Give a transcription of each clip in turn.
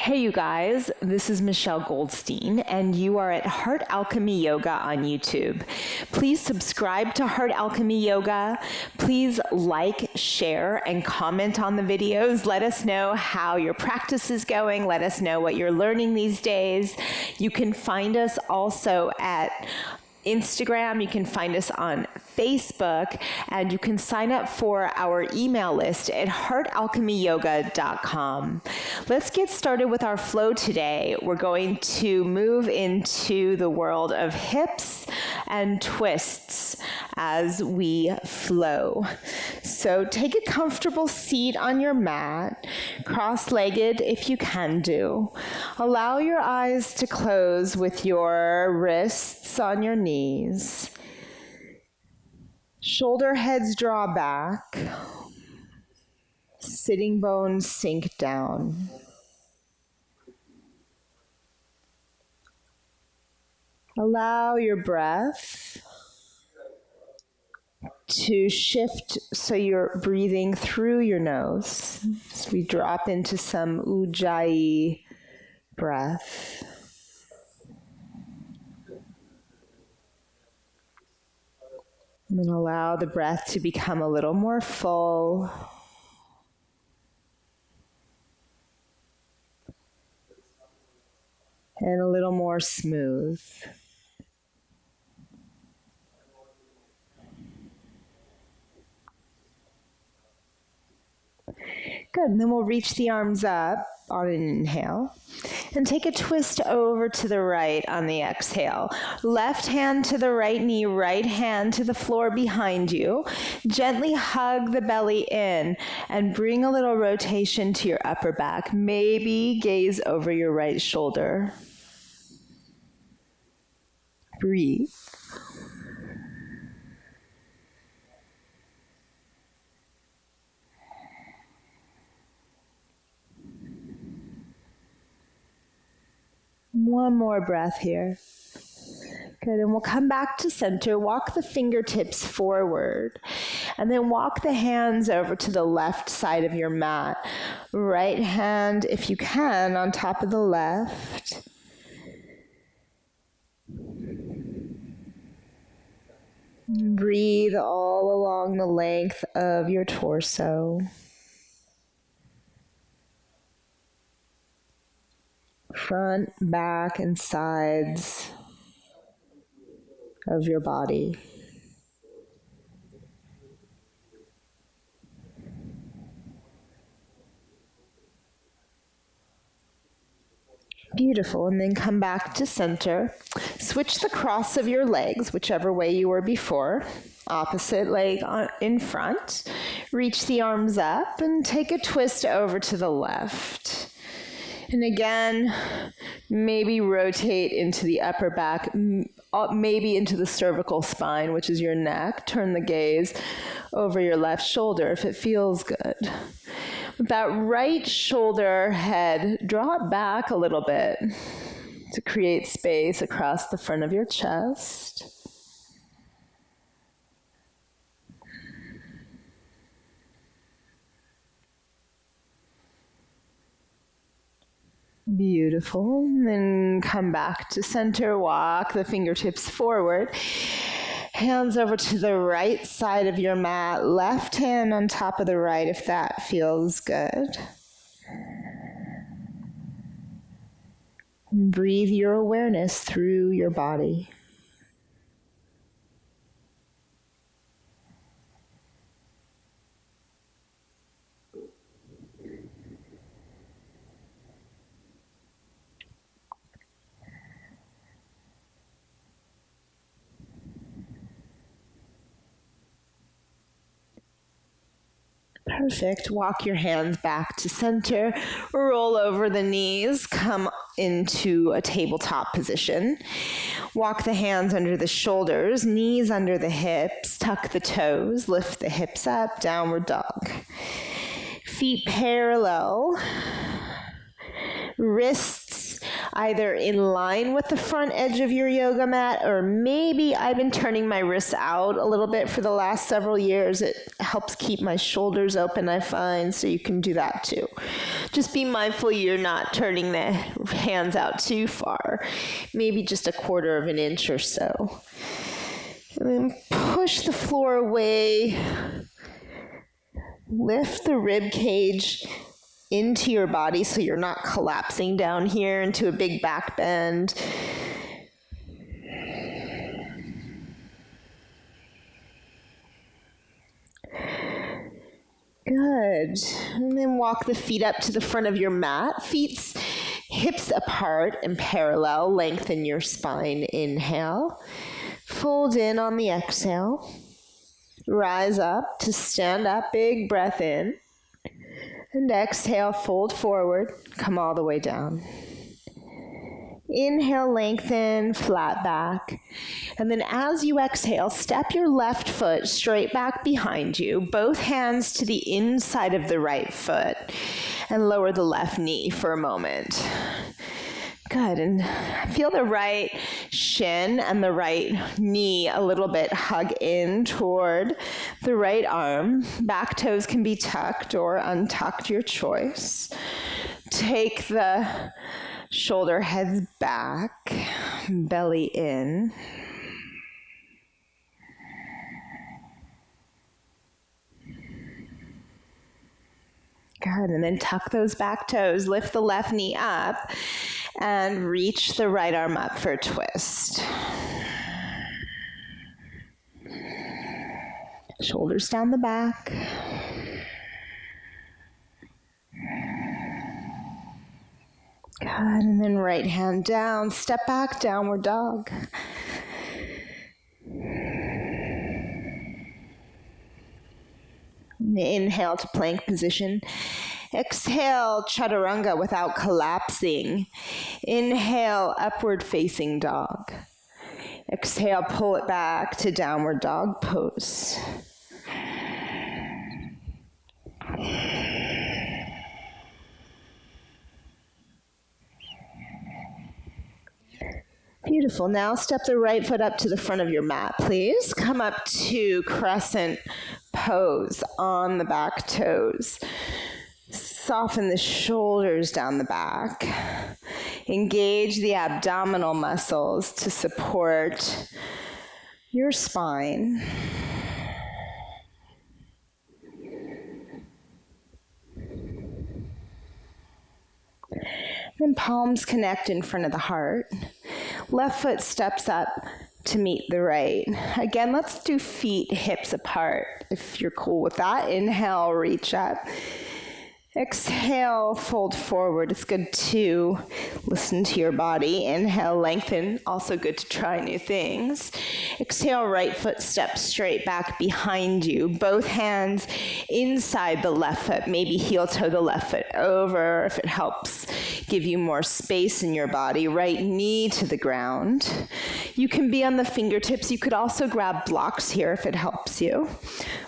Hey you guys, this is Michelle Goldstein, and you are at Heart Alchemy Yoga on YouTube. Please subscribe to Heart Alchemy Yoga. Please like, share, and comment on the videos. Let us know how your practice is going. Let us know what you're learning these days. You can find us also at Instagram, you can find us on Facebook, and you can sign up for our email list at heartalchemyyoga.com. Let's get started with our flow today. We're going to move into the world of hips and twists as we flow. So take a comfortable seat on your mat, cross-legged if you can do. Allow your eyes to close with your wrists on your knees. Shoulder heads draw back. Sitting bones sink down. Allow your breath to shift so you're breathing through your nose. So we drop into some ujjayi breath. And then allow the breath to become a little more full. And a little more smooth. Good, and then we'll reach the arms up on an inhale and take a twist over to the right on the exhale. Left hand to the right knee, right hand to the floor behind you. Gently hug the belly in and bring a little rotation to your upper back. Maybe gaze over your right shoulder. Breathe. One more breath here. Good, and we'll come back to center. Walk the fingertips forward, and then walk the hands over to the left side of your mat. Right hand, if you can, on top of the left. Breathe all along the length of your torso. Front, back, and sides of your body. Beautiful, and then come back to center. Switch the cross of your legs, whichever way you were before. Opposite leg in front. Reach the arms up and take a twist over to the left. And again, maybe rotate into the upper back, maybe into the cervical spine, which is your neck. Turn the gaze over your left shoulder if it feels good. With that right shoulder head, draw it back a little bit to create space across the front of your chest. Beautiful. Then come back to center. Walk the fingertips forward. Hands over to the right side of your mat. Left hand on top of the right if that feels good. Breathe your awareness through your body. Perfect. Walk your hands back to center. Roll over the knees. Come into a tabletop position. Walk the hands under the shoulders, knees under the hips. Tuck the toes. Lift the hips up. Downward dog. Feet parallel. Wrists either in line with the front edge of your yoga mat, or maybe I've been turning my wrists out a little bit for the last several years. It helps keep my shoulders open, I find, so you can do that too. Just be mindful you're not turning the hands out too far, maybe just 1/4 of an inch or so. And then push the floor away. Lift the rib cage into your body so you're not collapsing down here into a big back bend. Good. And then walk the feet up to the front of your mat. Hips apart and parallel. Lengthen your spine. Inhale. Fold in on the exhale. Rise up to stand up. Big breath in. And exhale, fold forward. Come all the way down. Inhale, lengthen, flat back. And then as you exhale, step your left foot straight back behind you, both hands to the inside of the right foot, and lower the left knee for a moment. Good, and feel the right shin and the right knee a little bit hug in toward the right arm. Back toes can be tucked or untucked, your choice. Take the shoulder heads back, belly in. Good, and then tuck those back toes, lift the left knee up, and reach the right arm up for a twist. Shoulders down the back. Good, and then right hand down, step back, downward dog. Inhale to plank position. Exhale, chaturanga without collapsing. Inhale, upward facing dog. Exhale, pull it back to downward dog pose. Beautiful. Now step the right foot up to the front of your mat, please. Come up to crescent pose on the back toes. Soften the shoulders down the back. Engage the abdominal muscles to support your spine. Then palms connect in front of the heart. Left foot steps up to meet the right. Again, let's do feet hips apart if you're cool with that. Inhale, reach up. Exhale, fold forward. It's good to listen to your body. Inhale, lengthen. Also good to try new things. Exhale, right foot steps straight back behind you. Both hands inside the left foot. Maybe heel toe the left foot over if it helps give you more space in your body. Right knee to the ground. You can be on the fingertips. You could also grab blocks here if it helps you.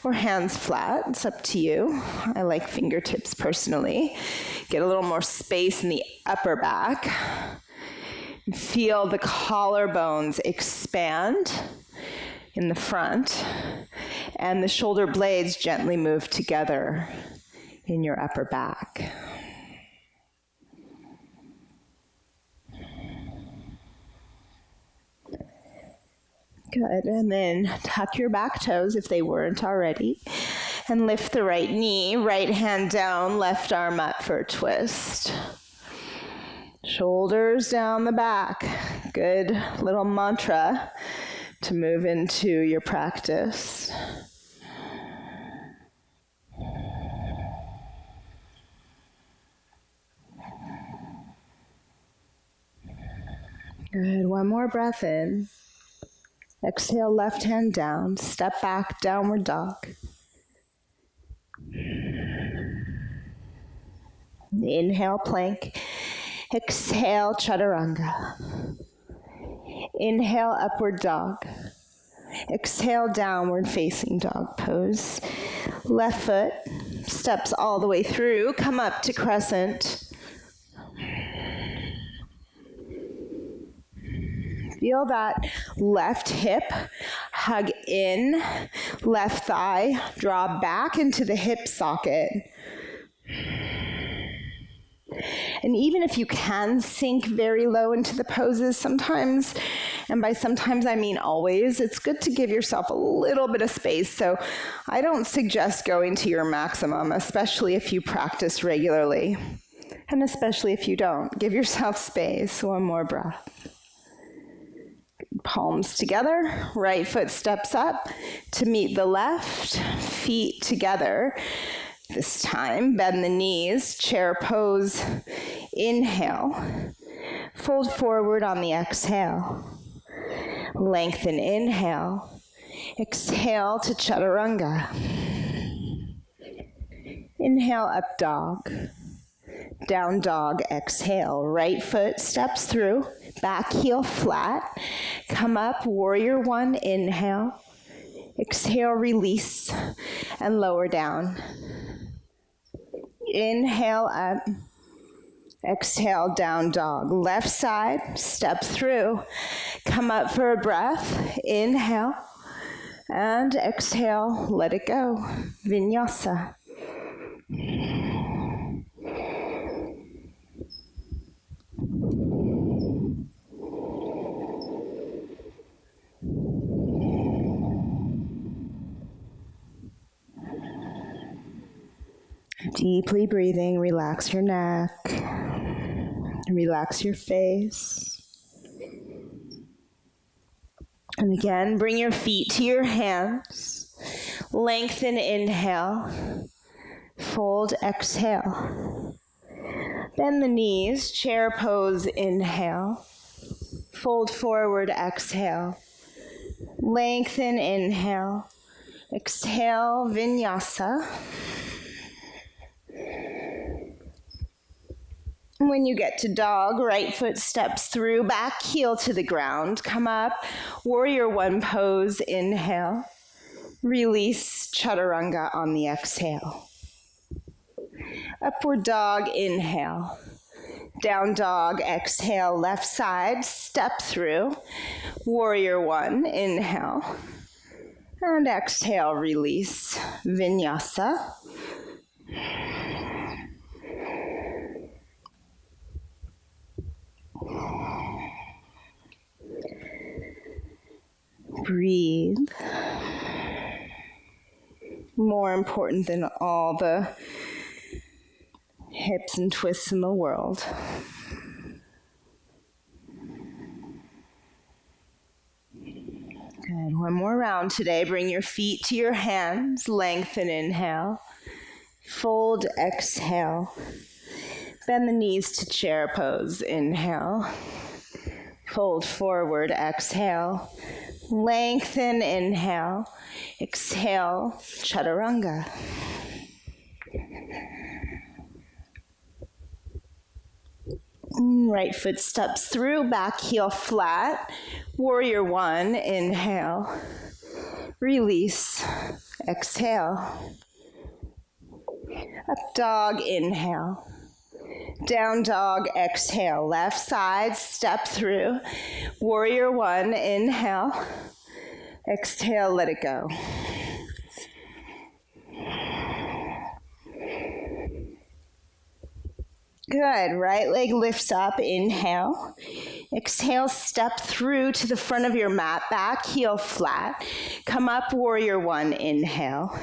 Or hands flat. It's up to you. I like fingertips personally. Get a little more space in the upper back. Feel the collarbones expand in the front, and the shoulder blades gently move together in your upper back. Good, and then tuck your back toes if they weren't already, and lift the right knee, right hand down, left arm up for a twist. Shoulders down the back. Good little mantra to move into your practice. Good, one more breath in. Exhale, left hand down, step back, downward dog. Inhale, plank. Exhale, chaturanga. Inhale, upward dog. Exhale, downward facing dog pose. Left foot steps all the way through. Come up to crescent. Feel that left hip hug in, left thigh draw back into the hip socket. And even if you can sink very low into the poses sometimes, and by sometimes I mean always, it's good to give yourself a little bit of space. So I don't suggest going to your maximum, especially if you practice regularly. And especially if you don't. Give yourself space. One more breath. Palms together, right foot steps up to meet the left, feet together. This time, bend the knees, chair pose, inhale. Fold forward on the exhale. Lengthen, inhale. Exhale to chaturanga. Inhale, up dog. Down dog, exhale. Right foot steps through, back heel flat. Come up, warrior one, inhale. Exhale, release, and lower down. Inhale up, exhale, down dog. Left side, step through. Come up for a breath, inhale, and exhale, let it go. Vinyasa. Deeply breathing, relax your neck, relax your face. And again, bring your feet to your hands. Lengthen, inhale. Fold, exhale. Bend the knees, chair pose, inhale. Fold forward, exhale. Lengthen, inhale. Exhale, vinyasa. When you get to dog, right foot steps through, back heel to the ground. Come up, warrior one pose, inhale. Release, chaturanga on the exhale. Upward dog, inhale. Down dog, exhale, left side, step through. Warrior one, inhale. And exhale, release, vinyasa. Breathe. More important than all the hips and twists in the world. Good. One more round today. Bring your feet to your hands. Lengthen, inhale. Fold, exhale. Bend the knees to chair pose. Inhale. Fold forward, exhale. Lengthen, inhale. Exhale, chaturanga. Right foot steps through, back heel flat. Warrior one, inhale. Release, exhale. Up dog, inhale. Down dog, exhale. Left side, step through. Warrior one, inhale. Exhale, let it go. Good. Right leg lifts up, inhale. Exhale, step through to the front of your mat, back heel flat. Come up, warrior one, inhale.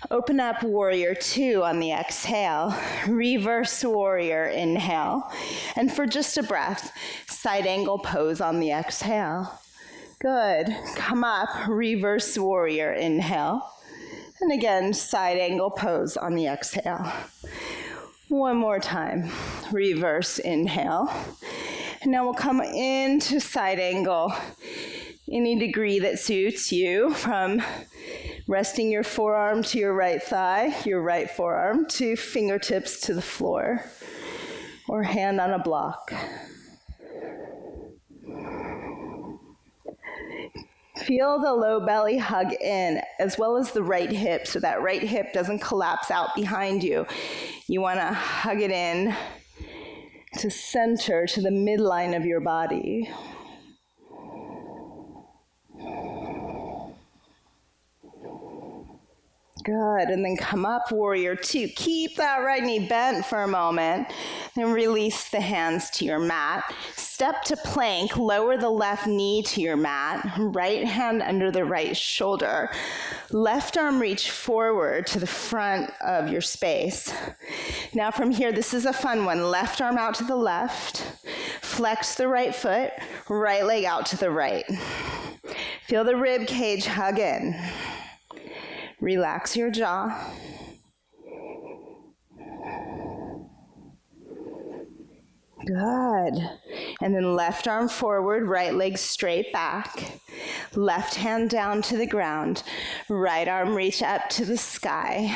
Open up, warrior two on the exhale. Reverse warrior, inhale. And for just a breath, side angle pose on the exhale. Good. Come up, reverse warrior, inhale. And again, side angle pose on the exhale. One more time. Reverse inhale. And now we'll come into side angle. Any degree that suits you, from resting your forearm to your right thigh, your right forearm to fingertips to the floor, or hand on a block. Feel the low belly hug in, as well as the right hip, so that right hip doesn't collapse out behind you. You want to hug it in to center, to the midline of your body. Good, and then come up, warrior two. Keep that right knee bent for a moment, then release the hands to your mat. Step to plank, lower the left knee to your mat, right hand under the right shoulder. Left arm reach forward to the front of your space. Now from here, this is a fun one. Left arm out to the left, flex the right foot, right leg out to the right. Feel the rib cage hug in. Relax your jaw. Good. And then left arm forward, right leg straight back. Left hand down to the ground. Right arm reach up to the sky.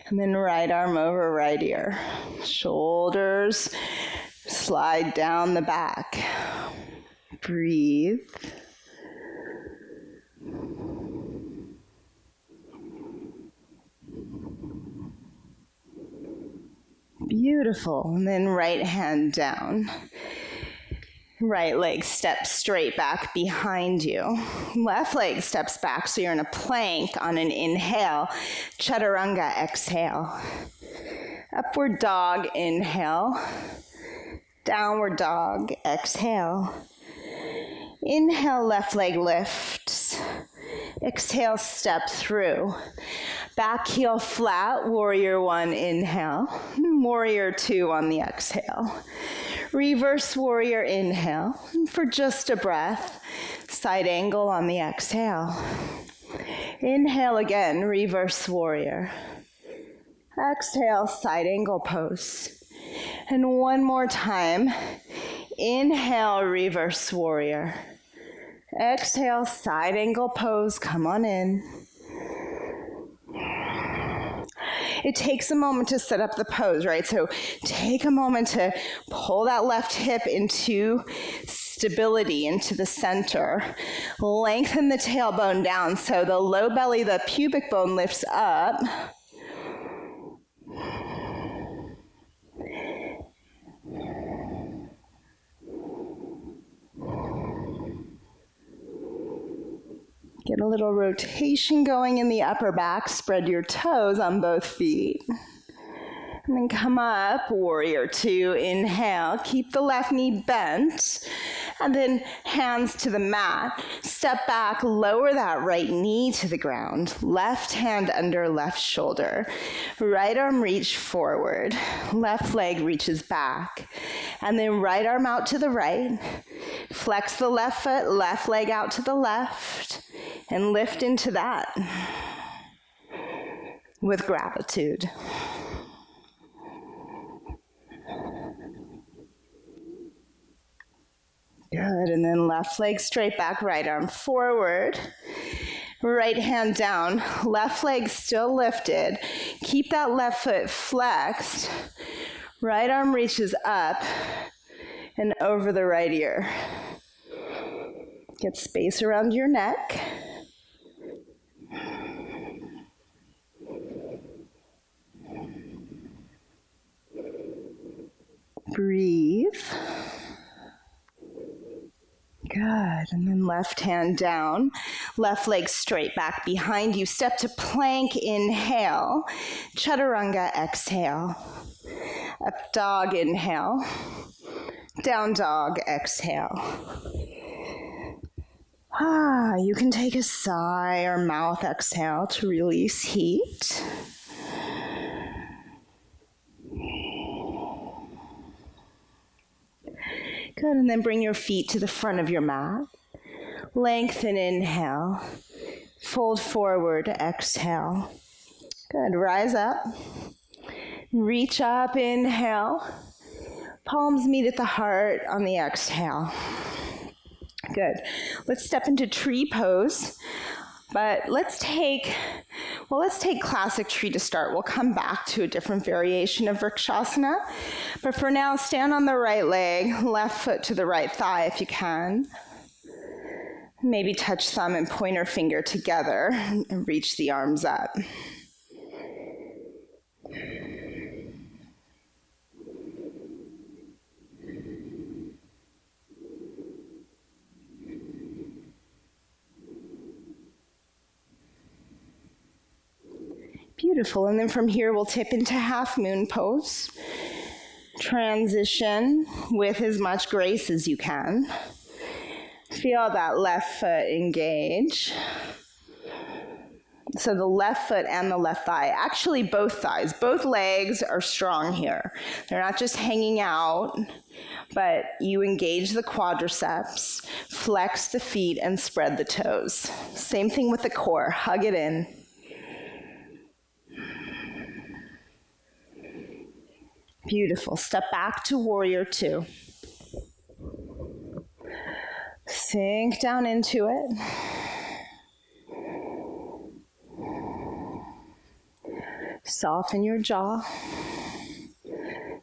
And then right arm over right ear. Shoulders slide down the back. Breathe. Beautiful. And then right hand down. Right leg steps straight back behind you. Left leg steps back so you're in a plank on an inhale. Chaturanga, exhale. Upward dog, inhale. Downward dog, exhale. Inhale, left leg lifts. Exhale, step through. Back heel flat, warrior one, inhale. Warrior two on the exhale. Reverse warrior, inhale. For just a breath, side angle on the exhale. Inhale again, reverse warrior. Exhale, side angle pose. And one more time. Inhale, reverse warrior. Exhale, side angle pose. Come on in. It takes a moment to set up the pose, right? So take a moment to pull that left hip into stability, into the center. Lengthen the tailbone down so the low belly, the pubic bone lifts up. Get a little rotation going in the upper back. Spread your toes on both feet. And then come up, warrior two, inhale. Keep the left knee bent. And then hands to the mat. Step back, lower that right knee to the ground. Left hand under left shoulder. Right arm reach forward. Left leg reaches back. And then right arm out to the right. Flex the left foot, left leg out to the left. And lift into that with gratitude. Good, and then left leg straight back, right arm forward, right hand down, left leg still lifted. Keep that left foot flexed. Right arm reaches up and over the right ear. Get space around your neck. Breathe. Good, and then left hand down, left leg straight back behind you. Step to plank, inhale. Chaturanga, exhale. Up dog, inhale. Down dog, exhale. You can take a sigh or mouth exhale to release heat. Good, and then bring your feet to the front of your mat. Lengthen, inhale. Fold forward, exhale. Good, rise up. Reach up, inhale. Palms meet at the heart on the exhale. Good. Let's step into tree pose. But let's take classic tree to start. We'll come back to a different variation of Vrikshasana. But for now, stand on the right leg, left foot to the right thigh if you can. Maybe touch thumb and pointer finger together and reach the arms up. Beautiful. And then from here, we'll tip into half moon pose. Transition with as much grace as you can. Feel that left foot engage. So the left foot and the left thigh, actually both thighs, both legs are strong here. They're not just hanging out, but you engage the quadriceps, flex the feet, and spread the toes. Same thing with the core, hug it in. Beautiful. Step back to warrior two. Sink down into it. Soften your jaw.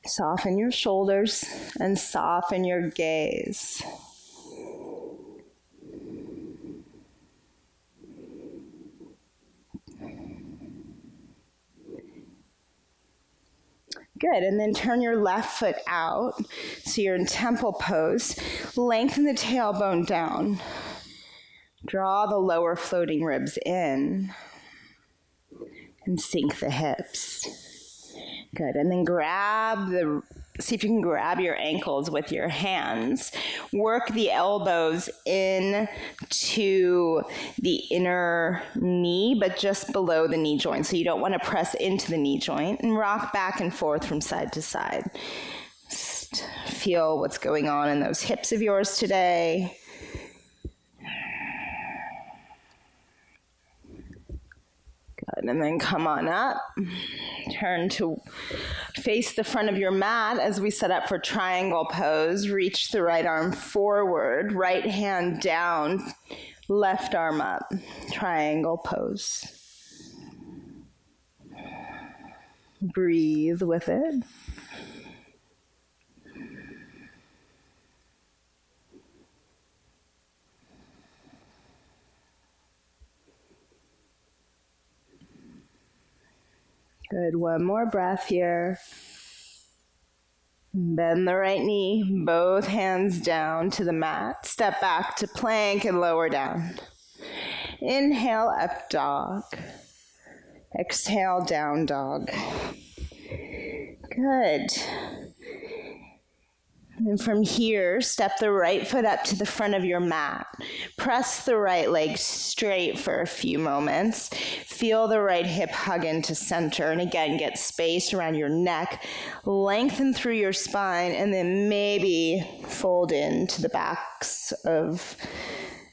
Soften your shoulders and soften your gaze. Good, and then turn your left foot out, so you're in temple pose. Lengthen the tailbone down. Draw the lower floating ribs in, and sink the hips. Good, and then see if you can grab your ankles with your hands. Work the elbows in to the inner knee, but just below the knee joint. So you don't want to press into the knee joint, and rock back and forth from side to side. Just feel what's going on in those hips of yours today. Good, and then come on up. Turn to face the front of your mat as we set up for triangle pose. Reach the right arm forward, right hand down, left arm up. Triangle pose. Breathe with it. Good, one more breath here. Bend the right knee, both hands down to the mat. Step back to plank and lower down. Inhale, up dog. Exhale, down dog. Good. And from here, step the right foot up to the front of your mat. Press the right leg straight for a few moments. Feel the right hip hug into center. And again, get space around your neck. Lengthen through your spine, and then maybe fold into the backs of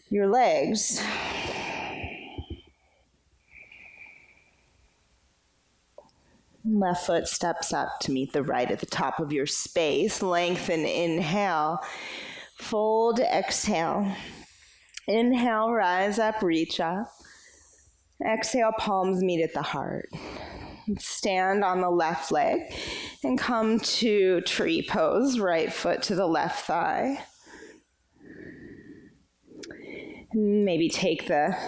your legs. Left foot steps up to meet the right at the top of your space. Lengthen, inhale. Fold, exhale. Inhale, rise up, reach up. Exhale, palms meet at the heart. Stand on the left leg and come to tree pose. Right foot to the left thigh. Maybe take the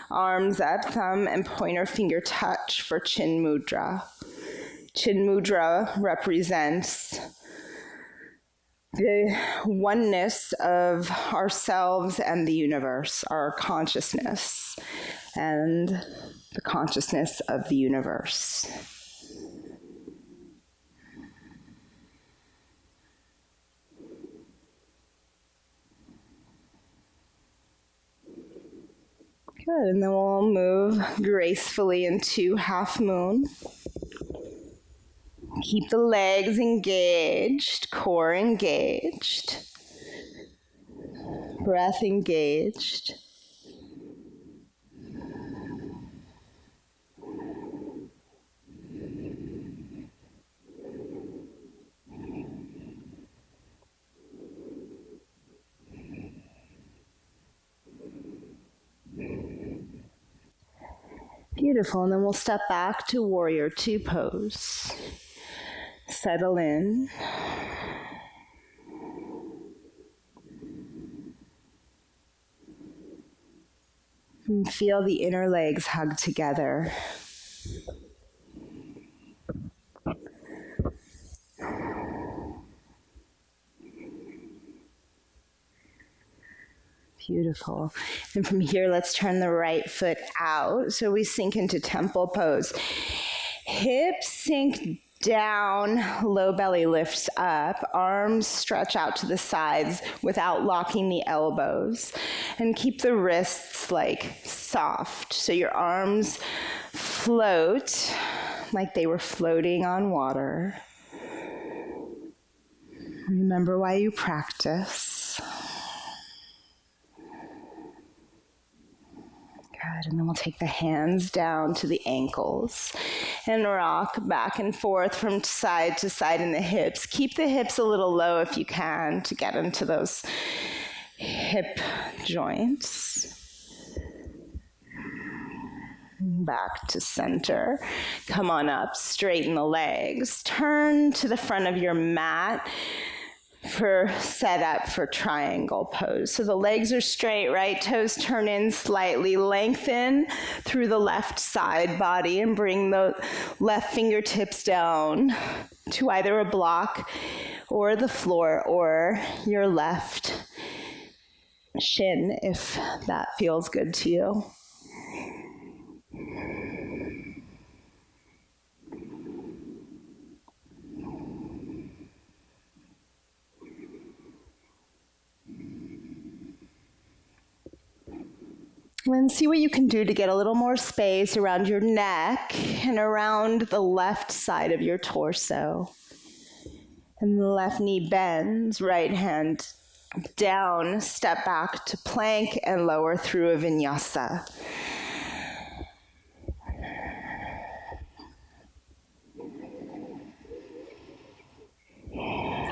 arms up, thumb and pointer finger touch for chin mudra. Chin mudra represents the oneness of ourselves and the universe, our consciousness and the consciousness of the universe. Good, and then we'll move gracefully into half moon. Keep the legs engaged, core engaged, breath engaged. Beautiful, and then we'll step back to warrior two pose. Settle in. And feel the inner legs hug together. Beautiful. And from here, let's turn the right foot out. So we sink into temple pose. Hips sink down, low belly lifts up, arms stretch out to the sides without locking the elbows, and keep the wrists like soft. So your arms float like they were floating on water. Remember why you practice. Good, and then we'll take the hands down to the ankles and rock back and forth from side to side in the hips. Keep the hips a little low if you can to get into those hip joints. Back to center. Come on up, straighten the legs. Turn to the front of your mat for set up for triangle pose. So the legs are straight, right toes turn in slightly, lengthen through the left side body and bring the left fingertips down to either a block or the floor or your left shin if that feels good to you. And see what you can do to get a little more space around your neck and around the left side of your torso. And the left knee bends, right hand down, step back to plank and lower through a vinyasa.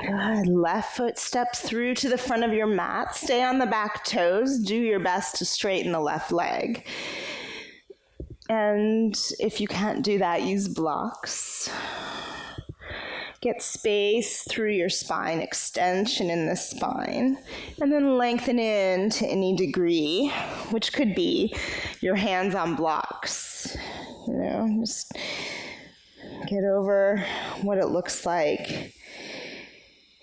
Good. Left foot steps through to the front of your mat. Stay on the back toes. Do your best to straighten the left leg. And if you can't do that, use blocks. Get space through your spine, extension in the spine, and then lengthen in to any degree, which could be your hands on blocks. Just get over what it looks like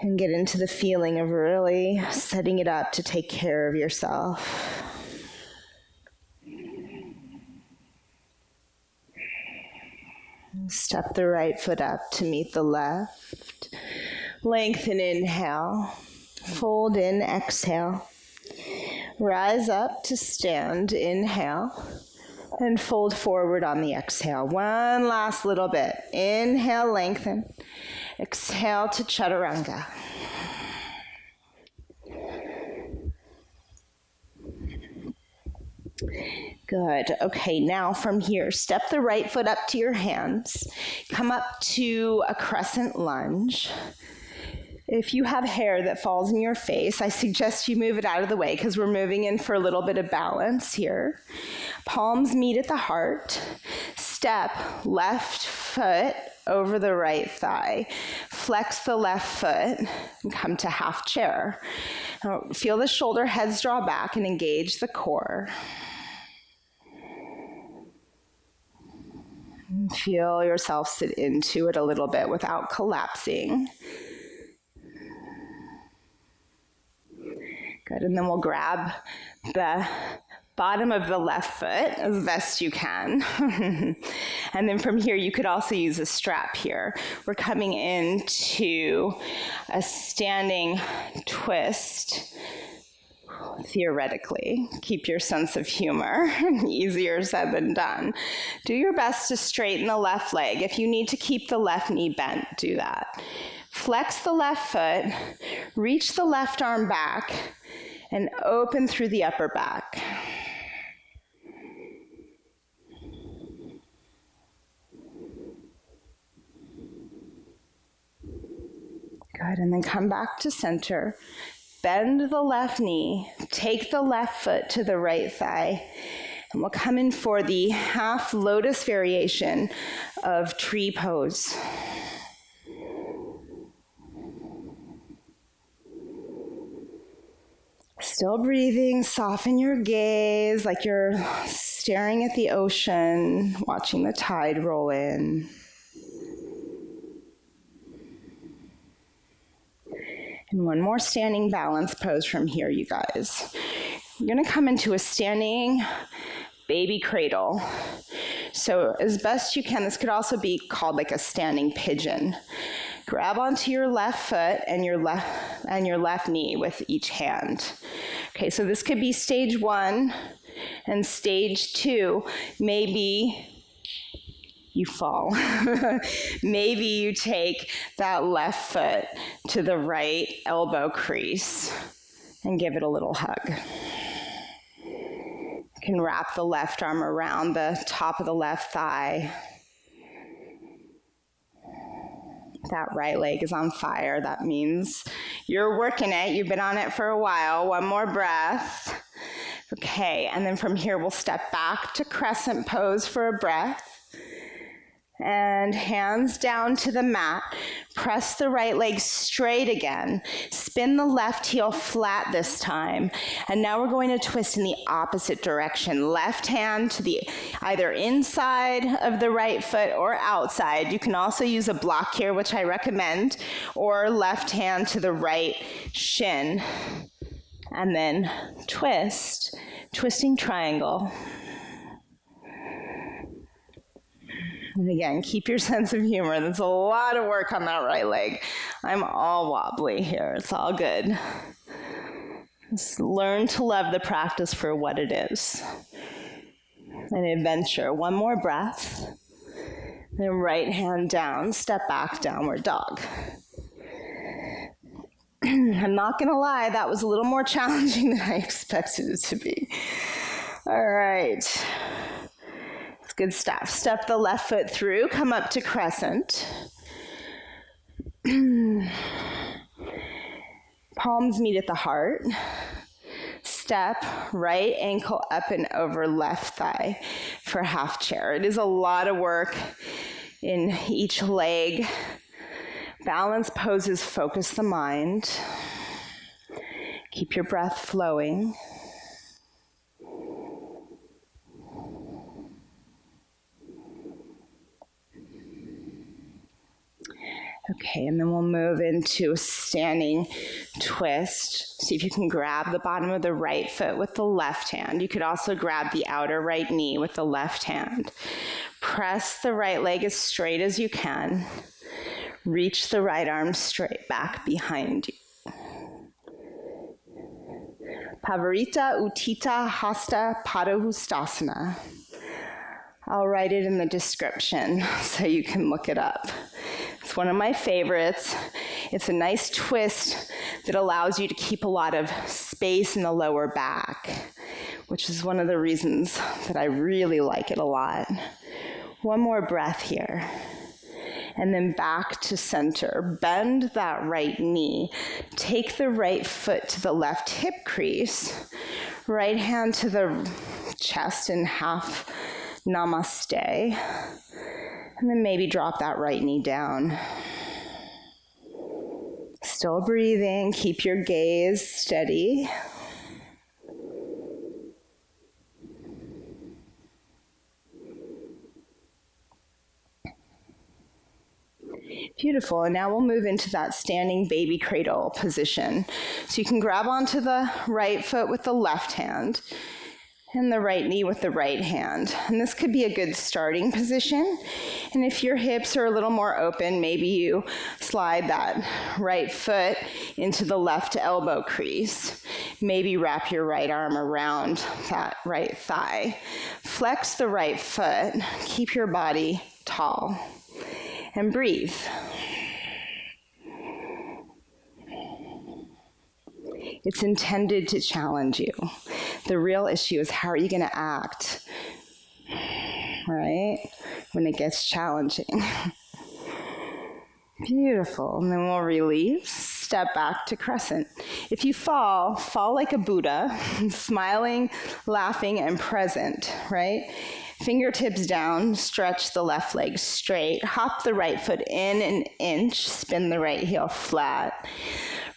and get into the feeling of really setting it up to take care of yourself. Step the right foot up to meet the left. Lengthen, inhale. Fold in, exhale. Rise up to stand, inhale. And fold forward on the exhale. One last little bit. Inhale, lengthen. Exhale to chaturanga. Good. Okay, now from here, step the right foot up to your hands. Come up to a crescent lunge. If you have hair that falls in your face, I suggest you move it out of the way because we're moving in for a little bit of balance here. Palms meet at the heart. Step left foot over the right thigh. Flex the left foot and come to half chair. Now, feel the shoulder heads draw back and engage the core. Feel yourself sit into it a little bit without collapsing. Good, and then we'll grab the bottom of the left foot as best you can. And then from here, you could also use a strap here. We're coming into a standing twist, theoretically. Keep your sense of humor. Easier said than done. Do your best to straighten the left leg. If you need to keep the left knee bent, do that. Flex the left foot, reach the left arm back, and open through the upper back. Good, and then come back to center. Bend the left knee, take the left foot to the right thigh, and we'll come in for the half lotus variation of tree pose. Still breathing, soften your gaze like you're staring at the ocean, watching the tide roll in. And one more standing balance pose from here, you guys. You're gonna come into a standing baby cradle. So as best you can, this could also be called like a standing pigeon. Grab onto your left foot and your left knee with each hand. Okay, so this could be stage 1, and stage 2, maybe you fall. Maybe you take that left foot to the right elbow crease and give it a little hug. You can wrap the left arm around the top of the left thigh. That right leg is on fire. That means you're working it. You've been on it for a while. One more breath. Okay, and then from here, we'll step back to crescent pose for a breath. And hands down to the mat. Press the right leg straight again. Spin the left heel flat this time. And now we're going to twist in the opposite direction. Left hand to the either inside of the right foot or outside. You can also use a block here, which I recommend, or left hand to the right shin. And then twist, twisting triangle. And again, keep your sense of humor. There's a lot of work on that right leg. I'm all wobbly here. It's all good. Just learn to love the practice for what it is. An adventure. One more breath. Then right hand down, step back, downward dog. I'm not going to lie, that was a little more challenging than I expected it to be. All right. Good stuff. Step the left foot through, come up to crescent. Palms meet at the heart. Step right ankle up and over left thigh for half chair. It is a lot of work in each leg. Balance poses focus the mind. Keep your breath flowing. Okay, and then we'll move into a standing twist. See if you can grab the bottom of the right foot with the left hand. You could also grab the outer right knee with the left hand. Press the right leg as straight as you can. Reach the right arm straight back behind you. Parivrtta Utthita Hasta Padangustasana. I'll write it in the description so you can look it up. It's one of my favorites. It's a nice twist that allows you to keep a lot of space in the lower back, which is one of the reasons that I really like it a lot. One more breath here. And then back to center. Bend that right knee. Take the right foot to the left hip crease. Right hand to the chest in half namaste. And then maybe drop that right knee down. Still breathing. Keep your gaze steady. Beautiful, and now we'll move into that standing baby cradle position. So you can grab onto the right foot with the left hand and the right knee with the right hand. And this could be a good starting position. And if your hips are a little more open, maybe you slide that right foot into the left elbow crease. Maybe wrap your right arm around that right thigh. Flex the right foot, keep your body tall. And breathe. It's intended to challenge you. The real issue is how are you going to act, right, when it gets challenging. Beautiful. And then we'll release. Step back to crescent. If you fall, fall like a Buddha, smiling, laughing, and present, right? Fingertips down, stretch the left leg straight, hop the right foot in an inch, spin the right heel flat.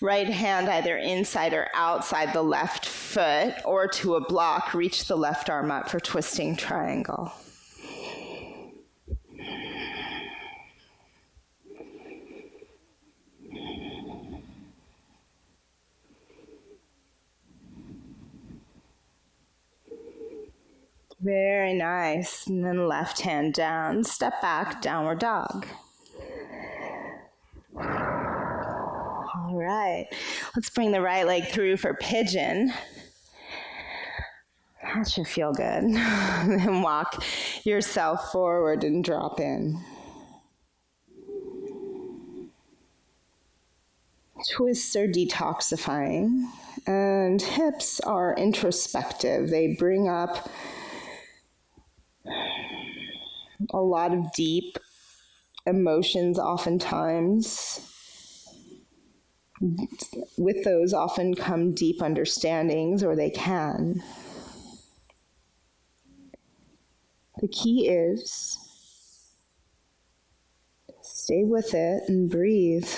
Right hand either inside or outside the left foot or to a block, reach the left arm up for twisting triangle. Very nice. And then left hand down, step back, downward dog. All right. Let's bring the right leg through for pigeon. That should feel good. And walk yourself forward and drop in. Twists are detoxifying, and hips are introspective. They bring up a lot of deep emotions oftentimes. With those often come deep understandings, or they can. The key is stay with it and breathe.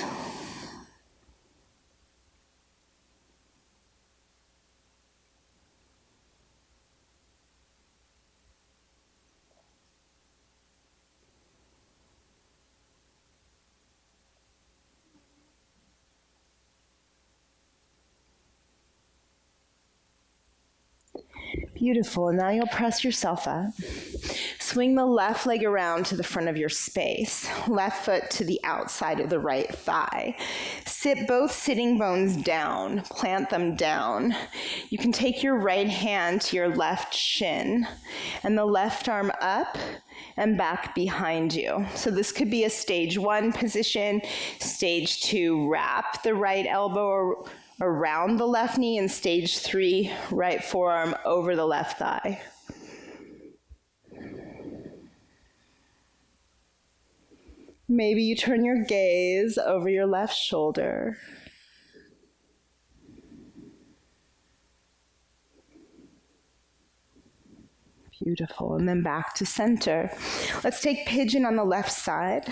Beautiful. Now you'll press yourself up. Swing the left leg around to the front of your space. Left foot to the outside of the right thigh. Sit both sitting bones down. Plant them down. You can take your right hand to your left shin and the left arm up and back behind you. So this could be a stage 1 position. Stage 2, wrap the right elbow around the left knee, and stage 3, right forearm over the left thigh. Maybe you turn your gaze over your left shoulder. Beautiful. And then back to center. Let's take pigeon on the left side.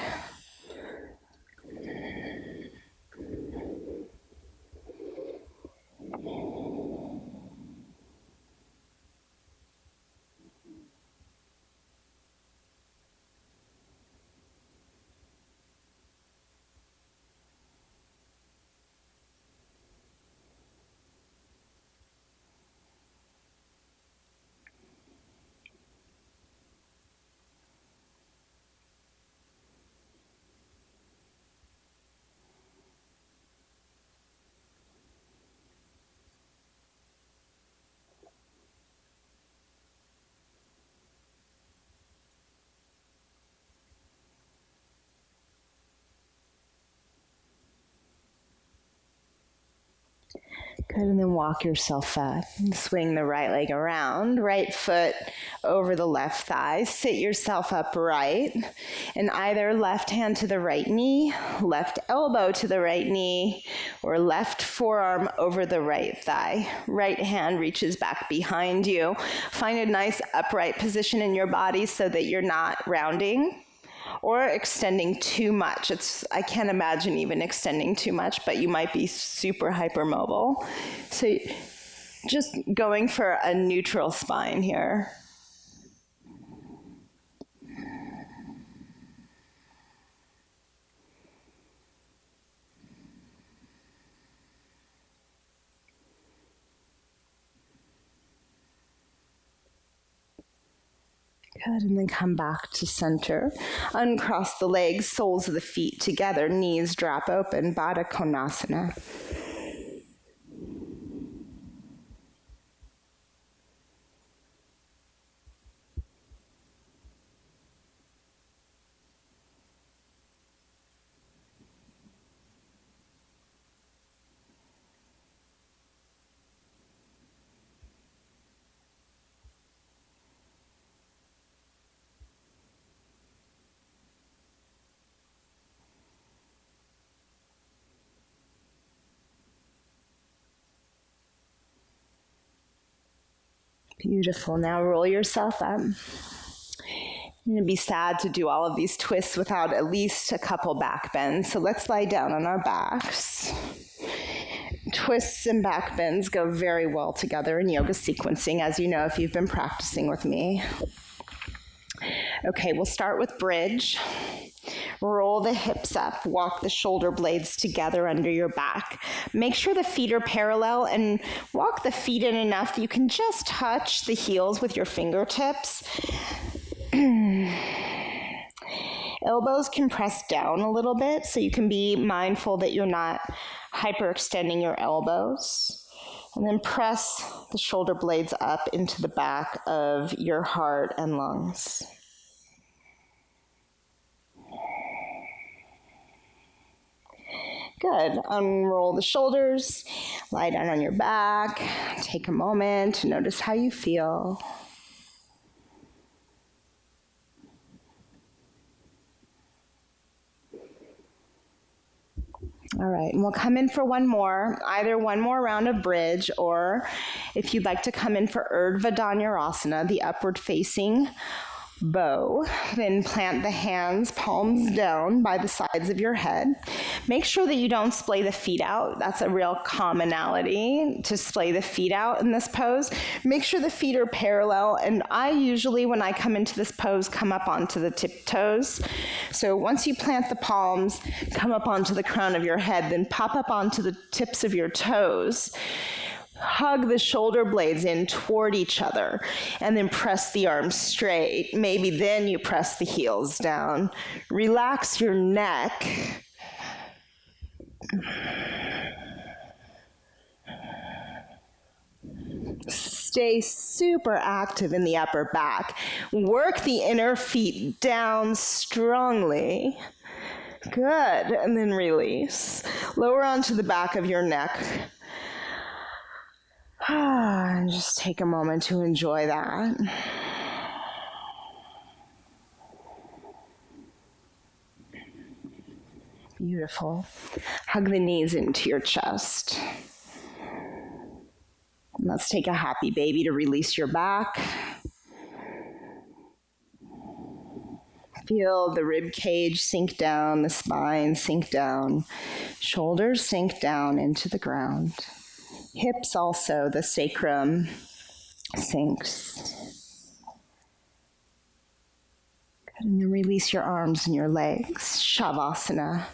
Good, and then walk yourself up. Swing the right leg around, right foot over the left thigh. Sit yourself upright, and either left hand to the right knee, left elbow to the right knee, or left forearm over the right thigh. Right hand reaches back behind you. Find a nice upright position in your body so that you're not rounding or extending too much. I can't imagine even extending too much, but you might be super hypermobile. So just going for a neutral spine here. Good, and then come back to center. Uncross the legs, soles of the feet together, knees drop open, Baddha Konasana. Beautiful. Now roll yourself up. You're going to be sad to do all of these twists without at least a couple back bends. So let's lie down on our backs. Twists and back bends go very well together in yoga sequencing, as you know if you've been practicing with me. Okay, we'll start with bridge. Roll the hips up, walk the shoulder blades together under your back. Make sure the feet are parallel and walk the feet in enough that you can just touch the heels with your fingertips. Elbows can press down a little bit, so you can be mindful that you're not hyperextending your elbows. And then press the shoulder blades up into the back of your heart and lungs. Good. Unroll the shoulders, lie down on your back. Take a moment to notice how you feel. All right, and we'll come in for one more, either one more round of bridge, or if you'd like to come in for Urdhva Dhanurasana, the upward facing bow, then plant the hands, palms down by the sides of your head. Make sure that you don't splay the feet out. That's a real commonality, to splay the feet out in this pose. Make sure the feet are parallel, and I usually, when I come into this pose, come up onto the tiptoes. So once you plant the palms, come up onto the crown of your head, then pop up onto the tips of your toes. Hug the shoulder blades in toward each other, and then press the arms straight. Maybe then you press the heels down. Relax your neck. Stay super active in the upper back. Work the inner feet down strongly. Good, and then release. Lower onto the back of your neck. And just take a moment to enjoy that. Beautiful. Hug the knees into your chest. Let's take a happy baby to release your back. Feel the rib cage sink down, the spine sink down, shoulders sink down into the ground. Hips also, the sacrum sinks. Good, and then release your arms and your legs. Savasana.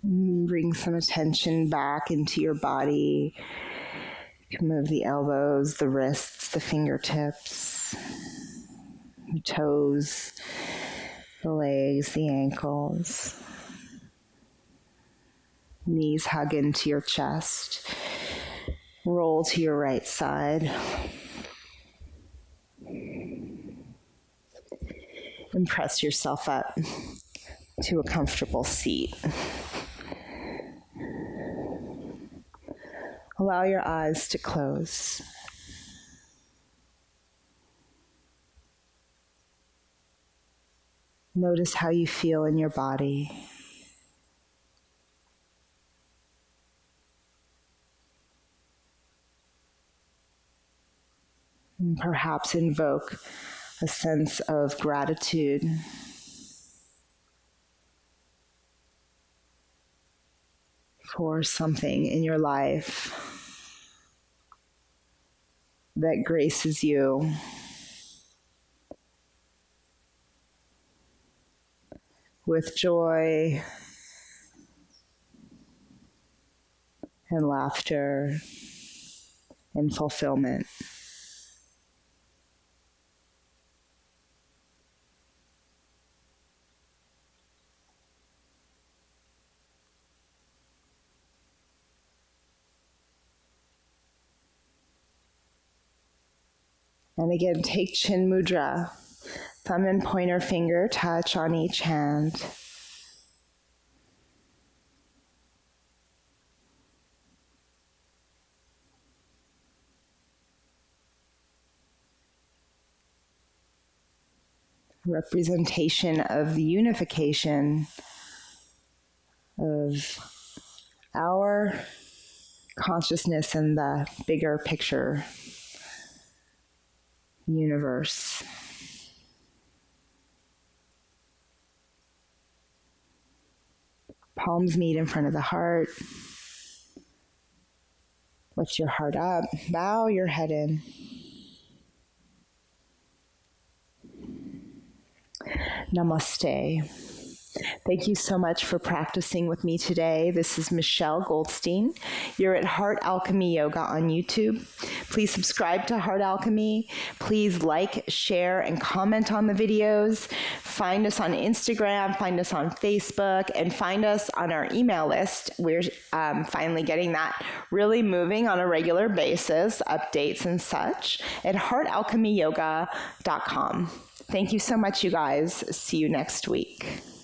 Bring some attention back into your body. You can move the elbows, the wrists, the fingertips, the toes, the legs, the ankles. Knees hug into your chest. Roll to your right side. And press yourself up to a comfortable seat. Allow your eyes to close. Notice how you feel in your body. And perhaps invoke a sense of gratitude for something in your life that graces you. With joy and laughter and fulfillment. And again, take Chin Mudra. Thumb and pointer finger touch on each hand. Representation of the unification of our consciousness and the bigger picture universe. Palms meet in front of the heart. Lift your heart up. Bow your head in. Namaste. Thank you so much for practicing with me today. This is Michelle Goldstein. You're at Heart Alchemy Yoga on YouTube. Please subscribe to Heart Alchemy. Please like, share, and comment on the videos. Find us on Instagram, find us on Facebook, and find us on our email list. We're finally getting that really moving on a regular basis, updates and such, at heartalchemyyoga.com. Thank you so much, you guys. See you next week.